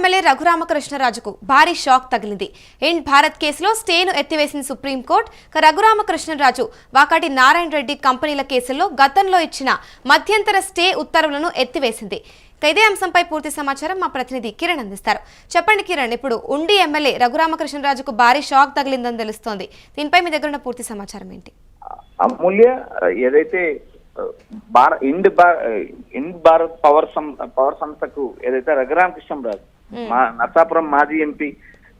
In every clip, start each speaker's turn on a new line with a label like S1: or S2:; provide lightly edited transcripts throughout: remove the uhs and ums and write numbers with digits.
S1: MLA రఘురామకృష్ణరాజుకు భారీ shock తగిలింది. ఇండ్ భారత్ కేసులో స్టేను ఎత్తివేసిన సుప్రీంకోర్టు రఘురామకృష్ణరాజు, వాకాటి నారాయణ రెడ్డి కంపెనీల కేసుల్లో గతంలో ఇచ్చిన మధ్యంతర స్టే ఉత్తర్వులను ఎత్తివేసింది. ఇదే అంశంపై పూర్తి సమాచారం మా ప్రతినిధి కిరణ్ అందిస్తారు. చెప్పండి కిరణ్, ఇప్పుడు ఉండి ఎమ్మెల్యే రఘురామకృష్ణరాజుకు భారీ షాక్ తగిలిందని తెలుస్తోంది. దీనిపై మీ దగ్గర ఉన్న పూర్తి సమాచారం ఏంటి?
S2: అమూల్య, ఏదైతే ఇండ్ భారత్ పవర్ సంస్థకు ఏదైతే రఘురామకృష్ణరాజు నర్సాపురం మాజీ ఎంపీ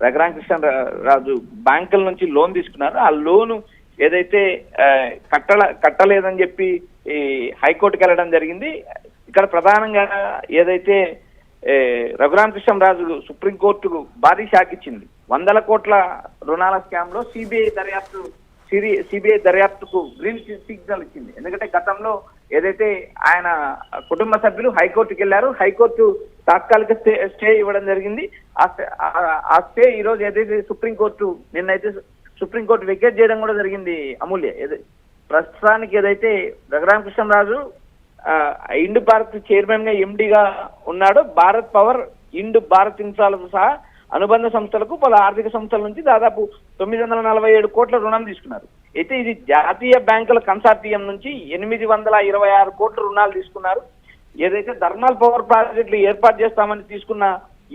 S2: రఘురామకృష్ణరాజు బ్యాంకుల నుంచి లోన్ తీసుకున్నారు. ఆ లోను ఏదైతే కట్టలేదని చెప్పి ఈ హైకోర్టుకి వెళ్ళడం జరిగింది. ఇక్కడ ప్రధానంగా ఏదైతే రఘురామకృష్ణరాజు సుప్రీంకోర్టుకు భారీ షాక్ ఇచ్చింది. 100 కోట్ల రుణాల స్కామ్ లో సిబిఐ దర్యాప్తుకు గ్రీన్ సిగ్నల్ ఇచ్చింది. ఎందుకంటే గతంలో ఏదైతే ఆయన కుటుంబ సభ్యులు హైకోర్టుకి వెళ్లారు, హైకోర్టు తాత్కాలిక స్టే ఇవ్వడం జరిగింది. ఆ స్టే ఈ రోజు ఏదైతే నిన్నైతే సుప్రీంకోర్టు వెకేట్ చేయడం కూడా జరిగింది. అమూల్య, ప్రస్తుతానికి ఏదైతే రఘురామకృష్ణరాజు ఇండ్ భారత్ చైర్మన్ గా ఎండిగా ఉన్నాడు. భారత్ పవర్, ఇండ్ భారత్ ఇన్ఫ్రాలతో సహా అనుబంధ సంస్థలకు పలు ఆర్థిక సంస్థల నుంచి దాదాపు 947 కోట్ల రుణం తీసుకున్నారు. అయితే ఇది జాతీయ బ్యాంకుల కన్సార్టియం నుంచి 826 కోట్ల రుణాలు తీసుకున్నారు. ఏదైతే థర్మల్ పవర్ ప్రాజెక్టులు ఏర్పాటు చేస్తామని తీసుకున్న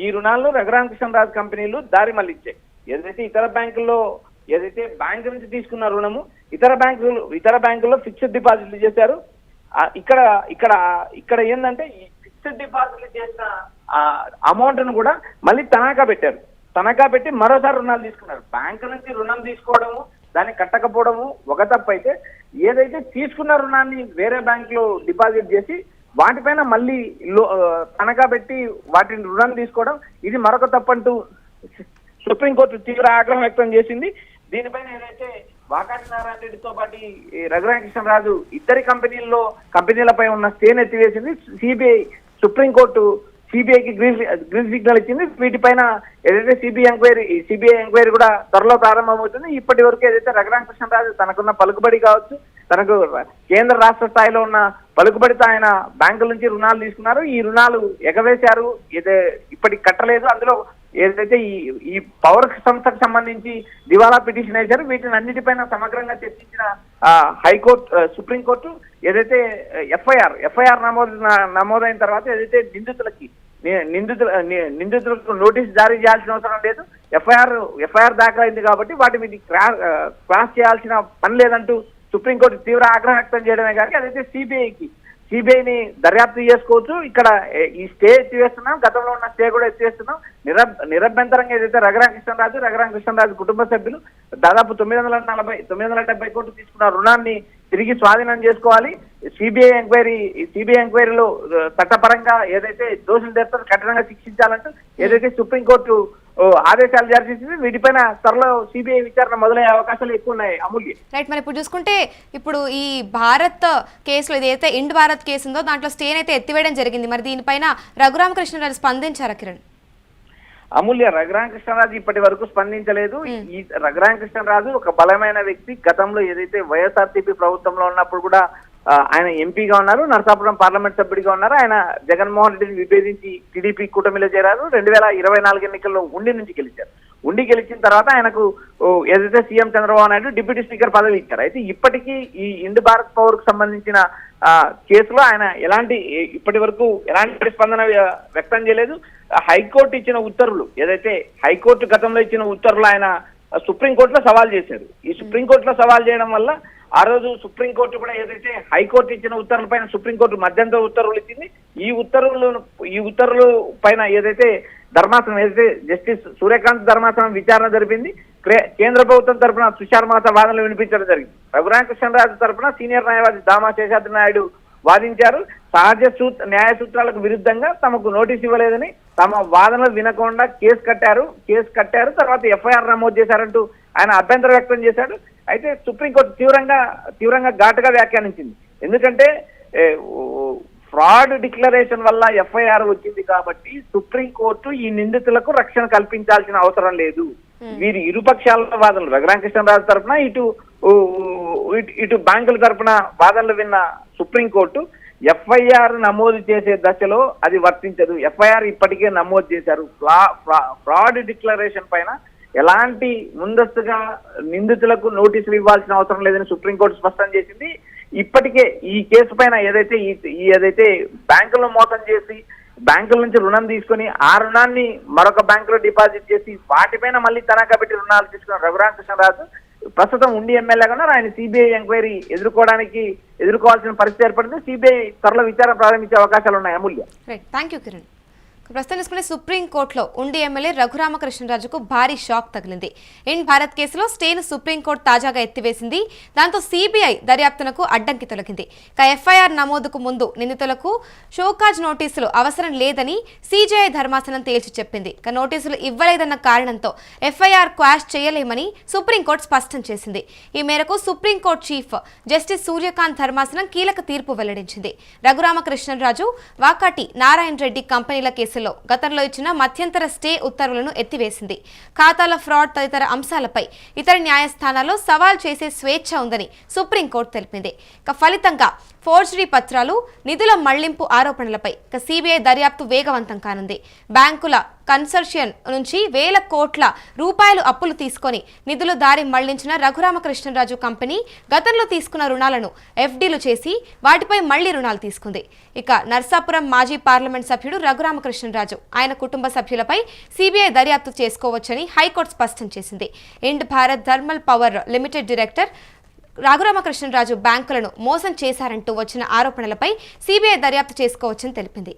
S2: ఈ రుణాలను రఘురామకృష్ణరాజు కంపెనీలు దారి మళ్ళించాయి. ఏదైతే ఇతర బ్యాంకు నుంచి తీసుకున్న రుణము ఇతర బ్యాంకుల్లో ఫిక్స్డ్ డిపాజిట్లు చేశారు. ఇక్కడ ఏంటంటే ఈ ఫిక్స్డ్ డిపాజిట్లు చేసిన అమౌంట్ ను కూడా మళ్ళీ తనఖా పెట్టారు. తనఖా పెట్టి మరోసారి రుణాలు తీసుకున్నారు. బ్యాంకు నుంచి రుణం తీసుకోవడము, దాన్ని కట్టకపోవడము ఒక తప్పు అయితే, ఏదైతే తీసుకున్న రుణాన్ని వేరే బ్యాంక్ లో డిపాజిట్ చేసి వాటిపైన మళ్ళీ తనఖా పెట్టి వాటిని రుణం తీసుకోవడం, ఇది మరొక తప్పంటూ సుప్రీంకోర్టు తీవ్ర ఆగ్రహం వ్యక్తం చేసింది. దీనిపైన ఏదైతే వాకాటి నారాయణ రెడ్డితో పాటు రఘురామకృష్ణరాజు ఇద్దరి కంపెనీలపై ఉన్న స్టేను ఎత్తివేసింది. సుప్రీంకోర్టు సిబిఐకి గ్రీన్ సిగ్నల్ ఇచ్చింది. వీటిపైన ఏదైతే సిబిఐ ఎంక్వైరీ కూడా త్వరలో ప్రారంభమవుతుంది. ఇప్పటి వరకు ఏదైతే రఘురామకృష్ణరాజు తనకున్న పలుకుబడి కావచ్చు, తనకు కేంద్ర రాష్ట్ర స్థాయిలో ఉన్న పలుకుబడితో ఆయన బ్యాంకుల నుంచి రుణాలు తీసుకున్నారు. ఈ రుణాలు ఎగవేశారు, ఇప్పటికి కట్టలేదు. అందులో ఏదైతే ఈ పవర్ సంస్థకు సంబంధించి దివాలా పిటిషన్ వేశారు. వీటిని అన్నిటిపైన సమగ్రంగా చర్చించిన సుప్రీంకోర్టు ఏదైతే ఎఫ్ఐఆర్ నమోదైన తర్వాత ఏదైతే నిందితులకు నోటీస్ జారీ చేయాల్సిన అవసరం లేదు, ఎఫ్ఐఆర్ దాఖలైంది కాబట్టి వాటి మీద క్రాస్ చేయాల్సిన పని లేదంటూ సుప్రీంకోర్టు తీవ్ర ఆగ్రహం వ్యక్తం చేయడమే కానీ అదైతే సిబిఐని దర్యాప్తు చేసుకోవచ్చు. ఇక్కడ ఈ స్టే ఎత్తివేస్తున్నాం, గతంలో ఉన్న స్టే కూడా ఎత్తివేస్తున్నాం. నిరభ్యంతరంగా ఏదైతే రఘురామకృష్ణరాజు కుటుంబ సభ్యులు దాదాపు 970 కోట్లు తీసుకున్న రుణాన్ని తిరిగి స్వాధీనం చేసుకోవాలి. సిబిఐ ఎంక్వైరీలో చట్టపరంగా ఏదైతే దోషులు చేస్తారో కఠినంగా శిక్షించాలంటూ ఏదైతే సుప్రీంకోర్టు ఆదేశాలు జారీ చేసింది. వీటిపైన త్వరలో సిబిఐ విచారణ మొదలయ్యే అవకాశాలు ఎక్కువ ఉన్నాయి. అమూల్య,
S1: రైట్. మరి ఇప్పుడు చూసుకుంటే ఇప్పుడు ఈ భారత్ కేసులో ఏదైతే ఇండ్ భారత్ కేసు ఉందో దాంట్లో స్టేన్ అయితే ఎత్తివేయడం జరిగింది. మరి దీనిపైన రఘురామకృష్ణరాజు స్పందించారా కిరణ్?
S2: అమూల్య, రఘురామకృష్ణరాజు ఇప్పటి వరకు స్పందించలేదు. ఈ రఘురామకృష్ణరాజు ఒక బలమైన వ్యక్తి. గతంలో ఏదైతే వైఎస్ఆర్సీపీ ప్రభుత్వంలో ఉన్నప్పుడు కూడా ఆయన ఎంపీగా ఉన్నారు, నరసాపురం పార్లమెంట్ సభ్యుడిగా ఉన్నారు. ఆయన జగన్మోహన్ రెడ్డిని విభేదించి టీడీపీ కూటమిలో చేరారు. 2024 ఎన్నికల్లో ఉండి నుంచి గెలిచారు. ఉండి గెలిచిన తర్వాత ఆయనకు ఏదైతే CM Chandrababu Naidu deputy speaker పదవి ఇచ్చారు. అయితే ఇప్పటికీ ఈ ఇండ్ భారత్ పవర్ కు సంబంధించిన కేసులో ఆయన ఇప్పటి వరకు ఎలాంటి స్పందన వ్యక్తం చేయలేదు. హైకోర్టు ఇచ్చిన ఉత్తర్వులు ఏదైతే హైకోర్టు గతంలో ఇచ్చిన ఉత్తర్వులు ఆయన సుప్రీంకోర్టులో సవాల్ చేశారు. ఈ సుప్రీంకోర్టులో సవాల్ చేయడం వల్ల ఆ రోజు సుప్రీంకోర్టు కూడా ఏదైతే హైకోర్టు ఇచ్చిన ఉత్తర్వుల పైన సుప్రీంకోర్టు మధ్యంతర ఉత్తర్వులు ఇచ్చింది. ఈ ఉత్తర్వులు పైన ఏదైతే ధర్మాసనం జస్టిస్ సూర్యకాంత్ ధర్మాసనం విచారణ జరిపింది. కేంద్ర ప్రభుత్వం తరఫున తుషార్ మహతా వాదనలు వినిపించడం జరిగింది. రఘురామకృష్ణరాజు తరఫున సీనియర్ న్యాయవాది దామా శేషాద్రి నాయుడు వాదించారు. సహజ న్యాయ సూత్రాలకు విరుద్ధంగా తమకు నోటీస్ ఇవ్వలేదని, తమ వాదనలు వినకుండా కేసు కట్టారు. తర్వాత ఎఫ్ఐఆర్ నమోదు చేశారంటూ ఆయన అభ్యంతరం వ్యక్తం చేశాడు. అయితే సుప్రీంకోర్టు తీవ్రంగా ఘాటుగా వ్యాఖ్యానించింది. ఎందుకంటే ఫ్రాడ్ డిక్లరేషన్ వల్ల ఎఫ్ఐఆర్ వచ్చింది కాబట్టి సుప్రీంకోర్టు ఈ నిందితులకు రక్షణ కల్పించాల్సిన అవసరం లేదు. వీరి ఇరుపక్షాల వాదనలు రఘురామకృష్ణరాజు తరఫున ఇటు బ్యాంకుల తరఫున వాదనలు విన్న సుప్రీంకోర్టు ఎఫ్ఐఆర్ నమోదు చేసే దశలో అది వర్తించదు. ఎఫ్ఐఆర్ ఇప్పటికే నమోదు చేశారు. ఫ్రాడ్ డిక్లరేషన్ పైన ఎలాంటి ముందస్తుగా నిందితులకు నోటీసులు ఇవ్వాల్సిన అవసరం లేదని సుప్రీంకోర్టు స్పష్టం చేసింది. ఇప్పటికే ఈ కేసు పైన ఏదైతే బ్యాంకులను మోసం చేసి బ్యాంకుల నుంచి రుణం తీసుకొని ఆ రుణాన్ని మరొక బ్యాంకులో డిపాజిట్ చేసి వాటిపైన మళ్ళీ తనఖా పెట్టి రుణాలు తీసుకున్న రఘురామకృష్ణరాజు ప్రస్తుతం ఉండి ఎమ్మెల్యేగా ఉన్నారు. ఆయన సిబిఐ ఎంక్వైరీ ఎదుర్కోవాల్సిన పరిస్థితి ఏర్పడింది. సిబిఐ త్వరలో విచారణ ప్రారంభించే అవకాశాలు ఉన్నాయి. అమూల్య,
S1: థ్యాంక్ యూ కిరణ్. ప్రస్తుతం తీసుకునే సుప్రీంకోర్టులో ఉండి ఎమ్మెల్యే రఘురామకృష్ణరాజుకు భారీ షాక్ తగిలింది. ఇండ్ భారత్ కేసులో స్టేను సుప్రీంకోర్టు తాజాగా ఎత్తివేసింది. దాంతో సిబిఐ దర్యాప్తునకు అడ్డంకి తొలగింది. ఇక ఎఫ్ఐఆర్ నమోదుకు ముందు నిందితులకు షోకాజ్ నోటీసులు అవసరం లేదని సిజేఐ ధర్మాసనం తేల్చి చెప్పింది. ఇక నోటీసులు ఇవ్వలేదన్న కారణంతో ఎఫ్ఐఆర్ క్వాష్ చేయలేమని సుప్రీంకోర్టు స్పష్టం చేసింది. ఈ మేరకు సుప్రీంకోర్టు చీఫ్ జస్టిస్ సూర్యకాంత్ ధర్మాసనం కీలక తీర్పు వెల్లడించింది. రఘురామకృష్ణరాజు, వాకాటి నారాయణ రెడ్డి కంపెనీల కేసు గతంలో ఇచ్చిన మధ్యంతర స్టే ఉత్తర్వులను ఎత్తివేసింది. ఖాతాల ఫ్రాడ్ తదితర అంశాలపై ఇతర న్యాయస్థానాల్లో సవాల్ చేసే స్వేచ్ఛ ఉందని సుప్రీంకోర్టు తెలిపింది. ఫలితంగా ఫోర్జరీ పత్రాలు, నిధుల మళ్లింపు ఆరోపణలపై సిబిఐ దర్యాప్తు వేగవంతం కానుంది. బ్యాంకుల కన్సర్షియన్ నుంచి వేల కోట్ల రూపాయలు అప్పులు తీసుకొని నిధులు దారి మళ్లించిన రఘురామకృష్ణరాజు కంపెనీ గతంలో తీసుకున్న రుణాలను ఎఫ్డీలు చేసి వాటిపై మళ్లీ రుణాలు తీసుకుంది. ఇక నర్సాపురం మాజీ పార్లమెంట్ సభ్యుడు రఘురామకృష్ణరాజు, ఆయన కుటుంబ సభ్యులపై సిబిఐ దర్యాప్తు చేసుకోవచ్చని హైకోర్టు స్పష్టం చేసింది. Ind Bharat thermal power limited director Raghuramakrishnaraju బ్యాంకులను మోసం చేశారంటూ వచ్చిన ఆరోపణలపై సిబిఐ దర్యాప్తు చేసుకోవచ్చని తెలిపింది.